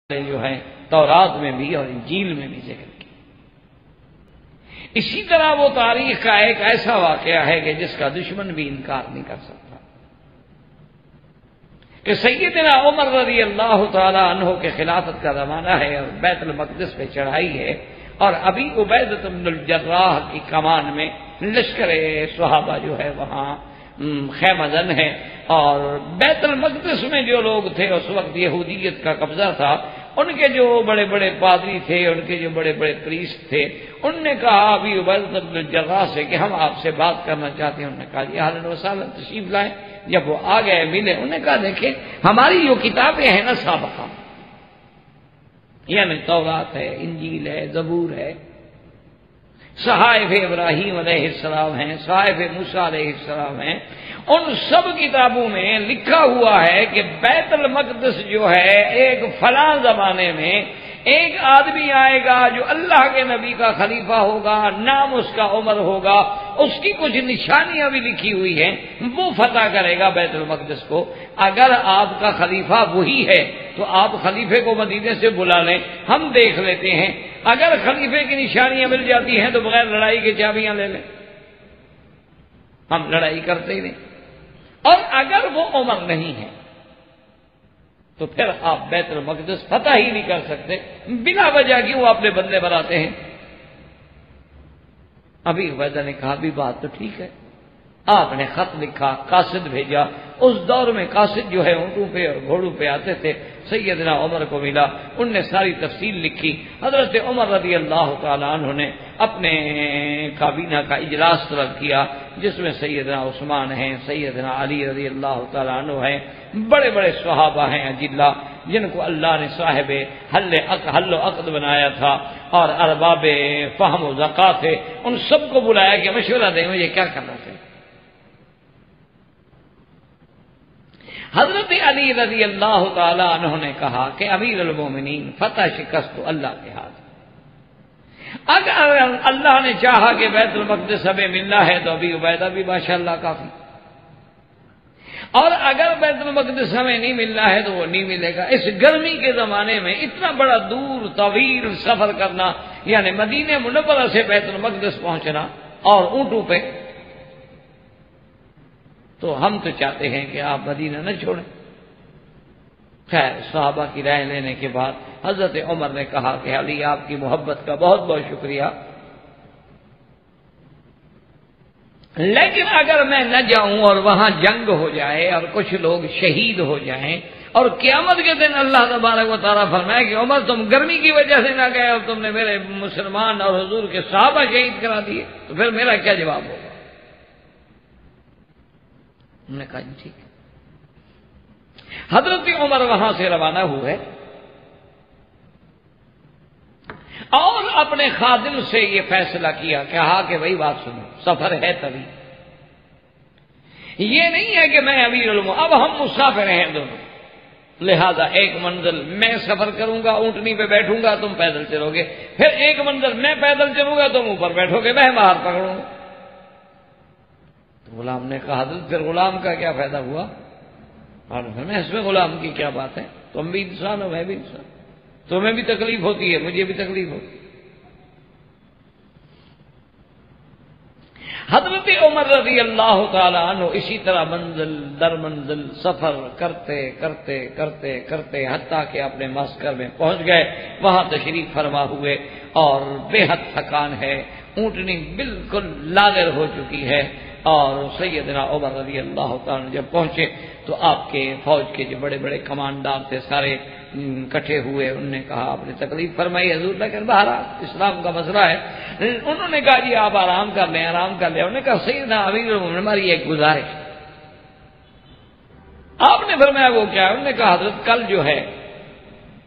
جو ہے تورات میں بھی اور انجیل میں بھی ذکر کیا۔ اسی طرح وہ تاریخ کا ایک ایسا واقعہ ہے کہ جس کا دشمن بھی انکار نہیں کر سکتا کہ سیدنا عمر رضی اللہ تعالی عنہ کے خلافت کا زمانہ ہے اور بیت المقدس پہ چڑھائی ہے، اور ابھی عبیدۃ بن الجراح کی کمان میں لشکر صحابہ جو ہے وہاں خیمہ زن ہے، اور بیت المقدس میں جو لوگ تھے اس وقت یہودیت کا قبضہ تھا، ان کے جو بڑے بڑے پادری تھے، ان کے جو بڑے بڑے پریسٹ تھے، ان نے کہا ابھی عبیدۃ بن الجراح سے کہ ہم آپ سے بات کرنا چاہتے ہیں۔ انہوں نے کہا جی اہلاً وسہلاً تشریف لائیں۔ جب وہ آ گئے ملے، انہوں نے کہا دیکھیں ہماری جو کتابیں ہیں نا سابقہ، یعنی تورات ہے، انجیل ہے، زبور ہے، صحائف ابراہیم علیہ السلام ہیں، صحائف موسیٰ علیہ السلام ہیں، ان سب کتابوں میں لکھا ہوا ہے کہ بیت المقدس جو ہے ایک فلاں زمانے میں ایک آدمی آئے گا جو اللہ کے نبی کا خلیفہ ہوگا، نام اس کا عمر ہوگا، اس کی کچھ نشانیاں بھی لکھی ہوئی ہیں، وہ فتح کرے گا بیت المقدس کو۔ اگر آپ کا خلیفہ وہی ہے تو آپ خلیفے کو مدینے سے بلا لیں، ہم دیکھ لیتے ہیں، اگر خلیفے کی نشانیاں مل جاتی ہیں تو بغیر لڑائی کے چابیاں لے لیں، ہم لڑائی کرتے ہی نہیں۔ اور اگر وہ عمر نہیں ہے تو پھر آپ بیت المقدس فتح ہی نہیں کر سکتے، بلا وجہ کیوں اپنے بندے بناتے ہیں؟ ابھی عبیدہ نے کہا بھی بات تو ٹھیک ہے، آپ نے خط لکھا، قاصد بھیجا، اس دور میں قاصد جو ہے اونٹوں پہ اور گھوڑوں پہ آتے تھے، سیدنا عمر کو ملا، ان نے ساری تفصیل لکھی۔ حضرت عمر رضی اللہ تعالیٰ عنہ نے اپنے کابینہ کا اجلاس طلب کیا، جس میں سیدنا عثمان ہیں، سیدنا علی رضی اللہ تعالیٰ عنہ ہیں، بڑے بڑے صحابہ ہیں اجلہ، جن کو اللہ نے صاحب حل و عقد بنایا تھا اور ارباب فہم و ذکا تھے، ان سب کو بلایا کہ مشورہ دیں مجھے کیا کرنا چاہیے۔ حضرت علی رضی اللہ تعالی عنہ نے کہا کہ امیر المومنین، فتح شکست تو اللہ کے ہاتھ، اگر اللہ نے چاہا کہ بیت المقدس ہمیں ملنا ہے تو ابھی عبیدہ بھی ماشاءاللہ کافی، اور اگر بیت المقدس ہمیں نہیں ملنا ہے تو وہ نہیں ملے گا۔ اس گرمی کے زمانے میں اتنا بڑا دور طویل سفر کرنا، یعنی مدینہ منورہ سے بیت المقدس پہنچنا اور اونٹوں پہ، تو ہم تو چاہتے ہیں کہ آپ مدینہ نہ چھوڑیں۔ خیر، صحابہ کی رائے لینے کے بعد حضرت عمر نے کہا کہ علی آپ کی محبت کا بہت بہت شکریہ، لیکن اگر میں نہ جاؤں اور وہاں جنگ ہو جائے اور کچھ لوگ شہید ہو جائیں اور قیامت کے دن اللہ تبارک و تعالیٰ فرمائے کہ عمر تم گرمی کی وجہ سے نہ گئے اور تم نے میرے مسلمان اور حضور کے صحابہ شہید کرا دیے، تو پھر میرا کیا جواب ہوگا؟ انہوں نے کہا جی ٹھیک ہے۔ حضرت عمر وہاں سے روانہ ہوئے اور اپنے خادم سے یہ فیصلہ کیا، کہا کہ بھائی بات سنو، سفر ہے طویل، یہ نہیں ہے کہ میں امیر المومنین، اب ہم مسافر ہیں دونوں، لہذا ایک منزل میں سفر کروں گا، اونٹنی پہ بیٹھوں گا، تم پیدل چلو گے، پھر ایک منزل میں پیدل چلوں گا، تم اوپر بیٹھو گے، میں باہر پکڑوں گا۔ غلام نے کہا حضرت پھر غلام کا کیا فائدہ ہوا؟ اور اس میں غلام کی کیا بات ہے، تم بھی انسان ہو میں بھی انسان، تمہیں بھی تکلیف ہوتی ہے مجھے بھی تکلیف ہوتی ہے۔ حضرت عمر رضی اللہ تعالی عنہ اسی طرح منزل در منزل سفر کرتے کرتے کرتے کرتے حتیٰ کہ اپنے معسکر میں پہنچ گئے، وہاں تشریف فرما ہوئے اور بے حد تھکان ہے، اونٹنی بالکل لاغر ہو چکی ہے، اور سیدنا عمر رضی اللہ تعالیٰ عنہ جب پہنچے تو آپ کے فوج کے جو بڑے بڑے کمانڈار تھے سارے اکٹھے ہوئے، انہوں نے کہا آپ نے تکلیف فرمائی حضور، لیکن بہرحال اسلام کا مسئلہ ہے۔ انہوں نے کہا جی آپ آرام کر لیں، آرام کر لیں۔ انہوں نے کہا سیدنا امیر المومنین ہماری ایک گزارش۔ آپ نے فرمایا وہ کیا ہے؟ انہوں نے کہا حضرت کل جو ہے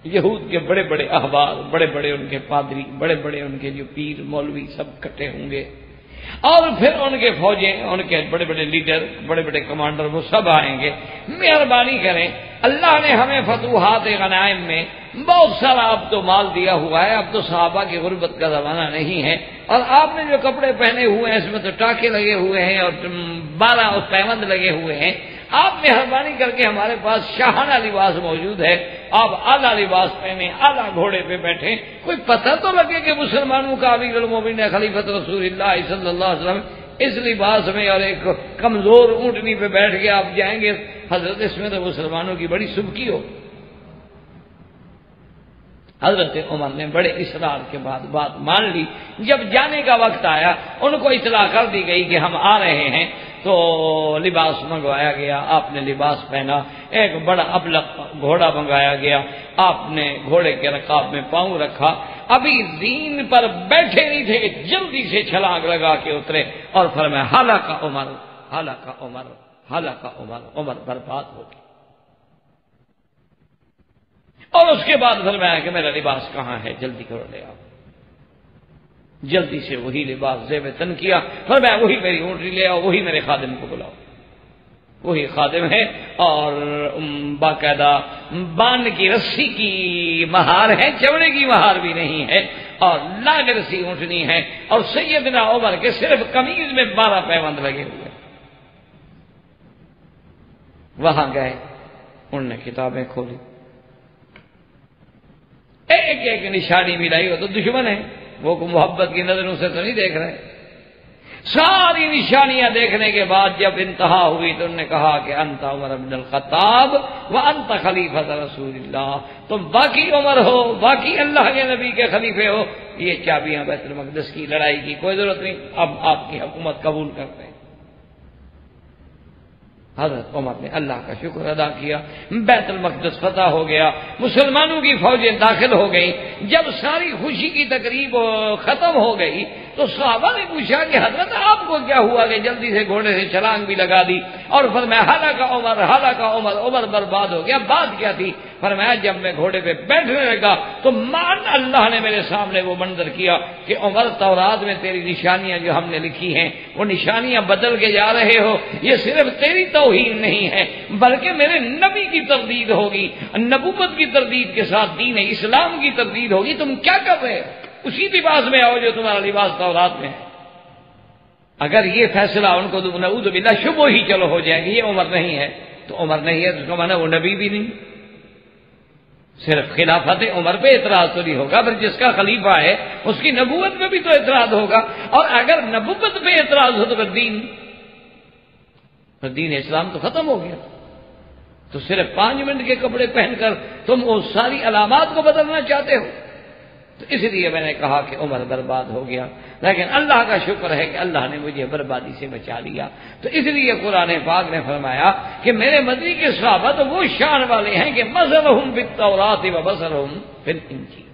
یہود کے بڑے بڑے احبار، بڑے بڑے ان کے پادری، بڑے بڑے ان کے جو پیر مولوی سب اکٹھے ہوں گے، اور پھر ان کے فوجیں، ان کے بڑے بڑے لیڈر، بڑے بڑے کمانڈر، وہ سب آئیں گے، مہربانی کریں، اللہ نے ہمیں فتوحات غنائم میں بہت سارا اب تو مال دیا ہوا ہے، اب تو صحابہ کی غربت کا زمانہ نہیں ہے، اور آپ نے جو کپڑے پہنے ہوئے ہیں اس میں تو ٹاکے لگے ہوئے ہیں اور 12 پیوند لگے ہوئے ہیں، آپ مہربانی کر کے ہمارے پاس شاہانہ لباس موجود ہے، آپ اعلیٰ لباس پہنے، اعلیٰ گھوڑے پہ بیٹھے، کوئی پتہ تو لگے کہ مسلمانوں کا امیر المومنین خلیفۃ رسول اللہ صلی اللہ علیہ وسلم اس لباس میں اور ایک کمزور اونٹنی پہ بیٹھ کے آپ جائیں گے۔ حضرت اس میں تو مسلمانوں کی بڑی سبکی ہو۔ حضرت عمر نے بڑے اصرار کے بعد بات مان لی۔ جب جانے کا وقت آیا، ان کو اطلاع کر دی گئی کہ ہم آ رہے ہیں، تو لباس منگوایا گیا، آپ نے لباس پہنا، ایک بڑا ابلق گھوڑا منگایا گیا، آپ نے گھوڑے کے رکاب میں پاؤں رکھا، ابھی دین پر بیٹھے نہیں تھے، جلدی سے چھلانگ لگا کے اترے اور فرمایا ہلاک عمر، ہلاک عمر، ہلاک عمر، عمر برباد ہو گیا۔ اور اس کے بعد فرمایا کہ میرا لباس کہاں ہے، جلدی کرو لے آؤ۔ جلدی سے وہی لباس زیب تن کیا، فرمایا وہی میری اونٹنی لے آؤ، وہی میرے خادم کو بلاؤ۔ وہی خادم ہے اور باقاعدہ باندھ کی رسی کی مہار ہے، چمڑے کی مہار بھی نہیں ہے، اور لاگ رسی اونٹنی ہے، اور سیدنا عمر کے صرف قمیض میں 12 پیوند لگے ہوئے۔ وہاں گئے، انہوں نے کتابیں کھولی، ایک ایک نشانی ملائی، وہ تو دشمن ہے، وہ کو محبت کی نظروں سے تو نہیں دیکھ رہے۔ ساری نشانیاں دیکھنے کے بعد جب انتہا ہوئی تو انہوں نے کہا کہ انت عمر بن الخطاب وانت خلیفۃ رسول اللہ، تم باقی عمر ہو، باقی اللہ کے نبی کے خلیفے ہو، یہ چابیاں بیت المقدس کی لڑائی کی کوئی ضرورت نہیں، اب آپ کی حکومت قبول کرتے ہیں۔ حضرت عمر نے اللہ کا شکر ادا کیا، بیت المقدس فتح ہو گیا، مسلمانوں کی فوجیں داخل ہو گئی۔ جب ساری خوشی کی تقریب ختم ہو گئی تو صحابہ نے پوچھا کہ حضرت آپ کو کیا ہوا کہ جلدی سے گھوڑے سے چھلانگ بھی لگا دی اور فرمایا ہلاک عمر، ہلاک عمر، عمر برباد ہو گیا۔ بات کیا تھی؟ فرمایا جب میں گھوڑے پہ بیٹھنے لگا تو مان اللہ نے میرے سامنے وہ منظر کیا کہ عمر تورات میں تیری نشانیاں جو ہم نے لکھی ہیں وہ نشانیاں بدل کے جا رہے ہو، یہ صرف تیری توہین نہیں ہے بلکہ میرے نبی کی تردید ہوگی، نبوت کی تردید کے ساتھ دین اسلام کی تردید ہوگی۔ تم کیا کر رہے ہو؟ اسی لباس میں آؤ جو تمہارا لباس تورات میں ہے۔ اگر یہ فیصلہ ان کو نعوذ باللہ شبہ ہی چلو ہو جائے گی یہ عمر نہیں ہے تو عمر نہیں ہے، تو اس کا معنی وہ نبی بھی نہیں۔ صرف خلافت عمر پہ اعتراض تو نہیں ہوگا، پھر جس کا خلیفہ ہے اس کی نبوت پہ بھی تو اعتراض ہوگا، اور اگر نبوت پہ اعتراض ہو تو پھر دین اسلام تو ختم ہو گیا۔ تو صرف 5 منٹ کے کپڑے پہن کر تم وہ ساری علامات کو بدلنا چاہتے ہو؟ تو اس لیے میں نے کہا کہ عمر برباد ہو گیا، لیکن اللہ کا شکر ہے کہ اللہ نے مجھے بربادی سے بچا لیا۔ تو اس لیے قرآن پاک نے فرمایا کہ میرے مدنی کے صحابہ تو وہ شان والے ہیں کہ مثلہم بالتوراۃ و مثلہم بالانجیل،